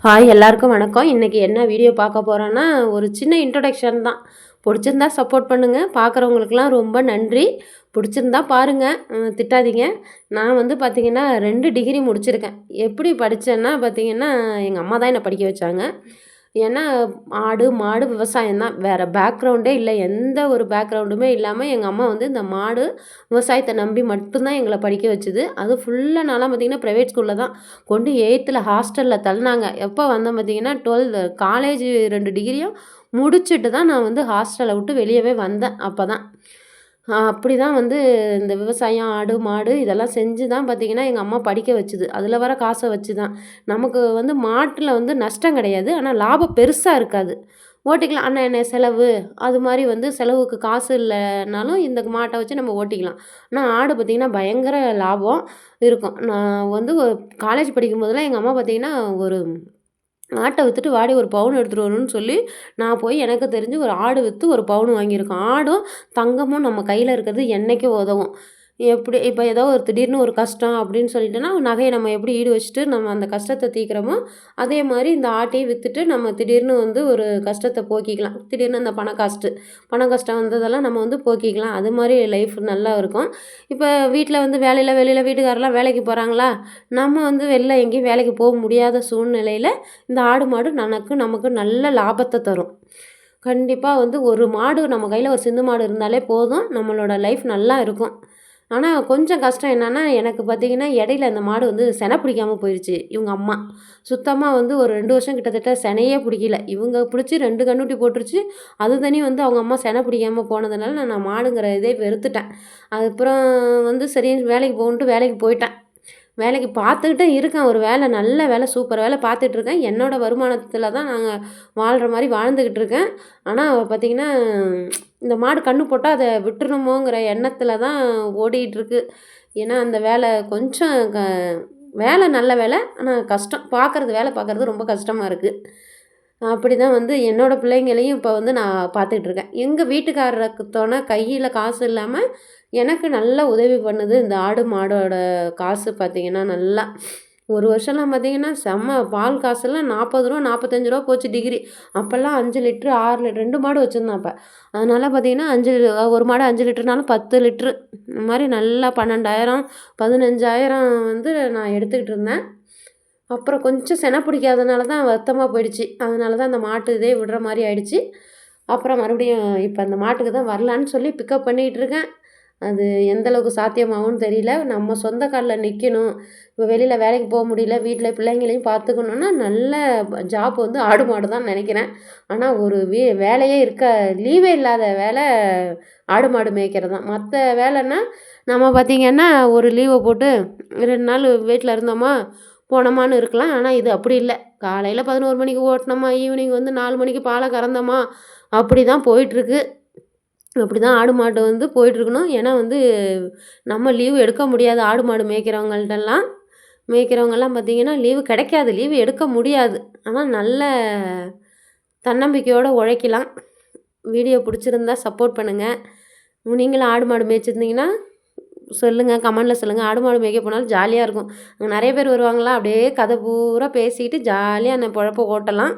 Hi எல்லாருக்கும் வணக்கம். இன்றைக்கி என்ன வீடியோ பார்க்க போகிறோன்னா ஒரு சின்ன இன்ட்ரொடக்ஷன் தான். பிடிச்சிருந்தா சப்போர்ட் பண்ணுங்கள். பார்க்குறவங்களுக்குலாம் ரொம்ப நன்றி. பிடிச்சிருந்தா பாருங்கள், திட்டாதீங்க. நான் வந்து பார்த்திங்கன்னா 2 டிகிரி முடிச்சிருக்கேன். எப்படி படித்தேன்னா பார்த்திங்கன்னா எங்கள் அம்மா தான் என்னை படிக்க வச்சாங்க. ஏன்னா ஆடு மாடு விவசாயம் தான், வேறு பேக்ரவுண்டே இல்லை. எந்த ஒரு பேக்ரவுண்டுமே இல்லாமல் எங்கள் அம்மா வந்து இந்த மாடு விவசாயத்தை நம்பி மட்டும்தான் எங்களை படிக்க வச்சுது. அது ஃபுல்லாக நான்லாம் பார்த்திங்கன்னா ப்ரைவேட் ஸ்கூலில் தான் கொண்டு 8th ஹாஸ்டலில் தள்ளினாங்க. எப்போ வந்தேன் பார்த்திங்கன்னா 12 காலேஜ் 2 டிகிரியும் முடிச்சுட்டு தான் நான் வந்து ஹாஸ்டலை விட்டு வெளியவே வந்தேன். அப்போ தான் அப்படி தான் வந்து இந்த விவசாயம், ஆடு, மாடு இதெல்லாம் செஞ்சு தான் பார்த்திங்கன்னா எங்கள் அம்மா படிக்க வச்சுது. அதில் வர காசை வச்சு தான். நமக்கு வந்து மாட்டில் வந்து நஷ்டம் கிடையாது. ஆனால் லாபம் பெருசாக இருக்காது. ஓட்டிக்கலாம். அண்ணா என்ன செலவு அது மாதிரி வந்து செலவுக்கு காசு இல்லைனாலும் இந்த மாட்டை வச்சு நம்ம ஓட்டிக்கலாம். ஆனால் ஆடு பார்த்திங்கன்னா பயங்கர லாபம் இருக்கும். நான் வந்து காலேஜ் படிக்கும்போதெல்லாம் எங்கள் அம்மா பார்த்திங்கன்னா ஒரு ஆட்டை விற்றுட்டு வாடி ஒரு பவுன் எடுத்துகிட்டு வரணும்னு சொல்லி நான் போய் எனக்கு தெரிஞ்சு ஒரு ஆடு விற்று ஒரு பவுன் வாங்கியிருக்கோம். ஆடும் தங்கமும் நம்ம கையில் இருக்கிறது என்றைக்கும் உதவும். எப்படி இப்போ ஏதோ ஒரு திடீர்னு ஒரு கஷ்டம் அப்படின்னு சொல்லிட்டோன்னா நகையை நம்ம எப்படி ஈடு வச்சுட்டு நம்ம அந்த கஷ்டத்தை தீர்க்குறோமோ அதே மாதிரி இந்த ஆட்டையும் விற்றுட்டு நம்ம திடீர்னு வந்து ஒரு கஷ்டத்தை போக்கிக்கலாம். திடீர்னு அந்த பண கஷ்டம் வந்ததெல்லாம் நம்ம வந்து போக்கிக்கலாம். அது மாதிரி லைஃப் நல்லா இருக்கும். இப்போ வீட்டில் வந்து வெளியில் வீட்டுக்காரெல்லாம் வேலைக்கு போகிறாங்களா, நம்ம வந்து வெளில எங்கேயும் வேலைக்கு போக முடியாத சூழ்நிலையில் இந்த ஆடு மாடு நமக்கு நல்ல லாபத்தை தரும். கண்டிப்பாக வந்து ஒரு மாடு நம்ம கையில் ஒரு சிந்து மாடு இருந்தாலே போதும், நம்மளோட லைஃப் நல்லா இருக்கும். ஆனால் கொஞ்சம் கஷ்டம் என்னென்னா எனக்கு பார்த்திங்கன்னா இடையில அந்த மாடு வந்து செனை பிடிக்காமல் போயிடுச்சு. இவங்க அம்மா சுத்தமாக வந்து ஒரு 2 வருஷம் கிட்டத்தட்ட செனையே பிடிக்கல. இவங்க பிடிச்சி 2 கன்னுட்டி போட்டுருச்சு. அது தனி வந்து அவங்க அம்மா செனை பிடிக்காமல் போனதுனால நான் மாடுங்கிற இதே வெறுத்துட்டேன். அதுக்கப்புறம் வந்து சரி வேலைக்கு போகணுன்ட்டு வேலைக்கு போயிட்டேன். வேலைக்கு பார்த்துக்கிட்டே இருக்கேன். ஒரு வேலை நல்ல வேலை சூப்பர் வேலை பார்த்துட்ருக்கேன். என்னோடய வருமானத்தில் தான் நாங்கள் வாழ்கிற மாதிரி வாழ்ந்துக்கிட்டு இருக்கேன். ஆனால் பார்த்திங்கன்னா இந்த மாடு கன்று போட்டால் அதை விட்டுருமோங்கிற எண்ணத்தில் தான் ஓடிகிட்ருக்கு. ஏன்னா அந்த வேலை கொஞ்சம் வேலை நல்ல வேலை, ஆனால் கஷ்டம். வேலை பார்க்குறது ரொம்ப கஷ்டமாக இருக்குது. அப்படி தான் வந்து என்னோடய பிள்ளைங்களையும் இப்போ வந்து நான் பார்த்துட்ருக்கேன். எங்கள் வீட்டுக்காரருக்கு கையில் காசு இல்லாமல் எனக்கு நல்லா உதவி பண்ணுது இந்த ஆடு மாடோட காசு. பார்த்திங்கன்னா நல்லா ஒரு வருஷம்லாம் பார்த்திங்கன்னா செம்ம பால் காசெல்லாம் ரூ. 40 ரூ. 45 போச்சு டிகிரி. அப்போல்லாம் 5 லிட்ரு 6 லிட்ரு 2 மாடு வச்சுருந்தேன் அப்போ. அதனால் பார்த்திங்கன்னா ஒரு மாடு 5 லிட்டருனாலும் 10 லிட்ரு இந்த மாதிரி நல்லா 12,000 15,000 வந்து நான் எடுத்துக்கிட்டு இருந்தேன். அப்புறம் கொஞ்சம் செனை பிடிக்காதனால தான் வருத்தமாக போயிடுச்சு. அதனால தான் அந்த மாட்டு இதே விடுற மாதிரி ஆயிடுச்சு. அப்புறம் மறுபடியும் இப்போ அந்த மாட்டுக்கு தான் வரலான்னு சொல்லி பிக்கப் பண்ணிகிட்டு இருக்கேன். அது எந்த அளவுக்கு சாத்தியமாகும்னு தெரியல. நம்ம சொந்த காலில் நிற்கணும். இப்போ வெளியில் வேலைக்கு போக முடியல, வீட்டில் பிள்ளைங்களையும் பார்த்துக்கணுன்னா நல்ல ஜாப் வந்து ஆடு மாடு தான் நினைக்கிறேன். ஆனால் ஒரு வேலையே லீவே இல்லாத வேலை ஆடு மாடு மேய்க்கிறது தான். மற்ற வேலைன்னா நம்ம பார்த்திங்கன்னா ஒரு லீவை போட்டு 2 நாள் வீட்டில் இருந்தோமா போனோமான்னு இருக்கலாம். ஆனால் இது அப்படி இல்லை. காலையில் 11 மணிக்கு ஓட்டினோமா, ஈவினிங் வந்து 4 மணிக்கு பாலை கறந்தோமா, அப்படி தான் போயிட்டுருக்கு. அப்படி தான் ஆடு மாடு வந்து போயிட்டுருக்கணும். ஏன்னா வந்து நம்ம லீவு எடுக்க முடியாது. ஆடு மாடு மேய்க்கிறவங்கெல்லாம் பார்த்திங்கன்னா லீவு கிடைக்காது, லீவு எடுக்க முடியாது. ஆனால் நல்ல தன்னம்பிக்கையோடு உழைக்கலாம். வீடியோ பிடிச்சிருந்தா சப்போர்ட் பண்ணுங்கள். நீங்களும் ஆடு மாடு மேய்ச்சிருந்தீங்கன்னா சொல்லுங்கள், கமெண்டில் சொல்லுங்கள். ஆடு மாடு மேய்க்க போனாலும் ஜாலியாக இருக்கும். அங்கே நிறைய பேர் வருவாங்களா, அப்படியே கதை பூரா பேசிக்கிட்டு ஜாலியாக அந்த பொழப்ப ஓட்டலாம்.